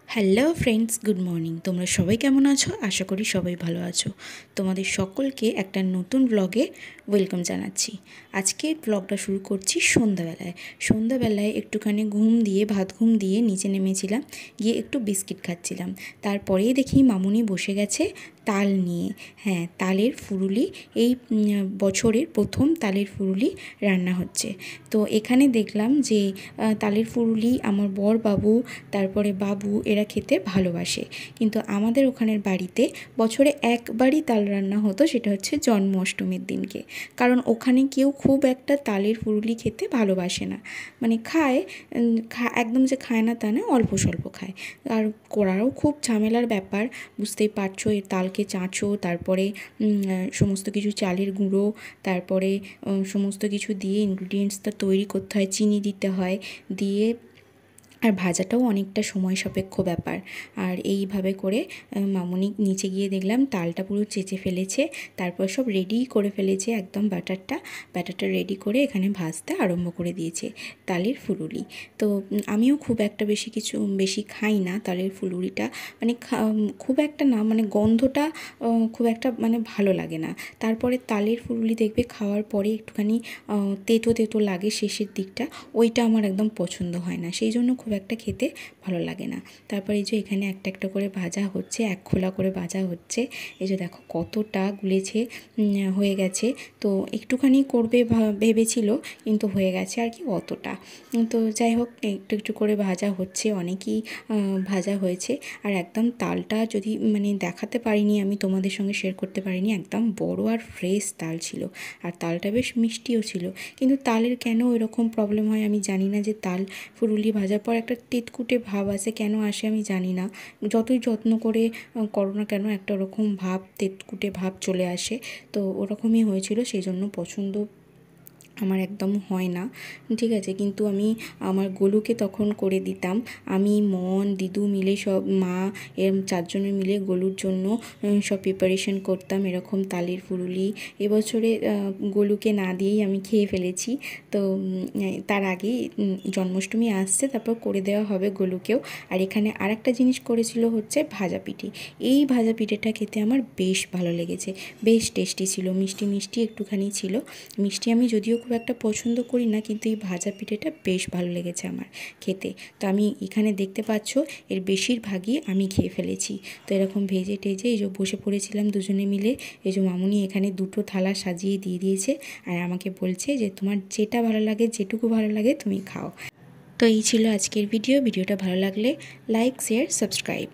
Hello friends, good morning. তোমরা সবাই কেমন আছো? আশা করি সবাই ভালো আছো। তোমাদের সকলকে একটা নতুন ব্লগে ওয়েলকাম জানাচ্ছি। আজকে ব্লগটা শুরু করছি সন্ধ্যাবেলায় একটুখানি ভাত ঘুম দিয়ে নিচে নেমেছিলাম, গিয়ে একটু বিস্কিট খাচ্ছিলাম। তারপরেই দেখি মামুনি বসে গেছে তাল নিয়ে। হ্যাঁ, তালের ফুরুলি, এই বছরের প্রথম তালের ফুরুলি রান্না হচ্ছে। তো এখানে দেখলাম যে তালের ফুরুলি আমার বর বাবু, তারপরে বাবু, এরা খেতে ভালোবাসে। কিন্তু আমাদের ওখানের বাড়িতে বছরে একবারই তাল রান্না হতো, সেটা হচ্ছে জন্মাষ্টমীর দিনকে। কারণ ওখানে কেউ খুব একটা তালের ফুরুলি খেতে ভালোবাসে না, মানে খায়, একদম যে খায় না তা না, অল্প স্বল্প খায়। আর করারও খুব ঝামেলার ব্যাপার, বুঝতেই পারছো। এর তালকে চাঁচো, তারপরে সমস্ত কিছু চালের গুঁড়ো, তারপরে সমস্ত কিছু দিয়ে ইনগ্রিডিয়েন্টসটা তৈরি করতে হয়, চিনি দিতে হয়, দিয়ে আর ভাজাটাও অনেকটা সময় সাপেক্ষ ব্যাপার। আর এইভাবে করে মামুনি নিচে গিয়ে দেখলাম তালটা পুরো চেঁচে ফেলেছে, তারপর সব রেডি করে ফেলেছে, একদম ব্যাটারটা রেডি করে এখানে ভাজতে আরম্ভ করে দিয়েছে তালের ফুলুরি। তো আমিও খুব একটা বেশি খাই না তালের ফুলুরিটা, মানে খুব একটা না, মানে গন্ধটা খুব একটা মানে ভালো লাগে না। তারপরে তালের ফুলুরি দেখবে খাওয়ার পরে একটুখানি তেতো তেতো লাগে শেষের দিকটা, ওইটা আমার একদম পছন্দ হয় না, সেই জন্য খুব একটা খেতে ভালো লাগে না। তারপরে এই যে এখানে একটা একটা করে ভাজা হচ্ছে, এক খোলা করে ভাজা হচ্ছে। এই যে দেখো কতটা গুলেছে, হয়ে গেছে। তো একটুখানি করবে ভেবেছিল, কিন্তু হয়ে গেছে আর কি অতটা। তো যাই হোক, একটু একটু করে ভাজা হচ্ছে, অনেকই ভাজা হয়েছে। আর একদম তালটা যদি মানে দেখাতে পারিনি, আমি তোমাদের সঙ্গে শেয়ার করতে পারিনি, একদম বড় আর ফ্রেশ তাল ছিল। আর তালটা বেশ মিষ্টিও ছিল। কিন্তু তালের কেন এরকম প্রবলেম হয় আমি জানি না, যে তাল ফুরুলি ভাজার পর একটা তেতকুটে ভাব আসে, কেন আসে আমি জানি না। যতই যত্ন করে করো না কেন, একটা ওরকম ভাব, তেতকুটে ভাব চলে আসে। তো ওরকমই হয়েছিল, সেই জন্য পছন্দ আমার একদম হয় না, ঠিক আছে। কিন্তু আমি আমার গোলুকে তখন করে দিতাম, আমি, মন, দিদু মিলে, সব মা, এরম চারজনে মিলে গোলুর জন্য সব প্রিপারেশন করতাম এরকম তালের ফুরুলি। এবছরে গোলুকে না দিয়েই আমি খেয়ে ফেলেছি। তো তার আগেই জন্মাষ্টমী আসছে, তারপর করে দেওয়া হবে গোলুকেও। আর এখানে আরেকটা জিনিস করেছিল হচ্ছে ভাজা পিঠে। এই ভাজা পিঠেটা খেতে আমার বেশ ভালো লেগেছে, বেশ টেস্টি ছিল, মিষ্টি মিষ্টি একটুখানি ছিল। মিষ্টি আমি যদিও খুব একটা পছন্দ করি না, কিন্তু এই ভাজা পিঠেটা বেশ ভালো লেগেছে আমার খেতে। তো আমি এখানে দেখতে পাচ্ছ এর বেশিরভাগই আমি খেয়ে ফেলেছি। তো এরকম ভেজে টেজে এই যে বসে পড়েছিলাম দুজনে মিলে। এই যে মামুনি এখানে দুটো থালা সাজিয়ে দিয়ে দিয়েছে, আর আমাকে বলছে যে তোমার যেটা ভালো লাগে, যেটুকু ভালো লাগে তুমি খাও। তো এই ছিল আজকের ভিডিওটা ভালো লাগলে লাইক, শেয়ার, সাবস্ক্রাইব।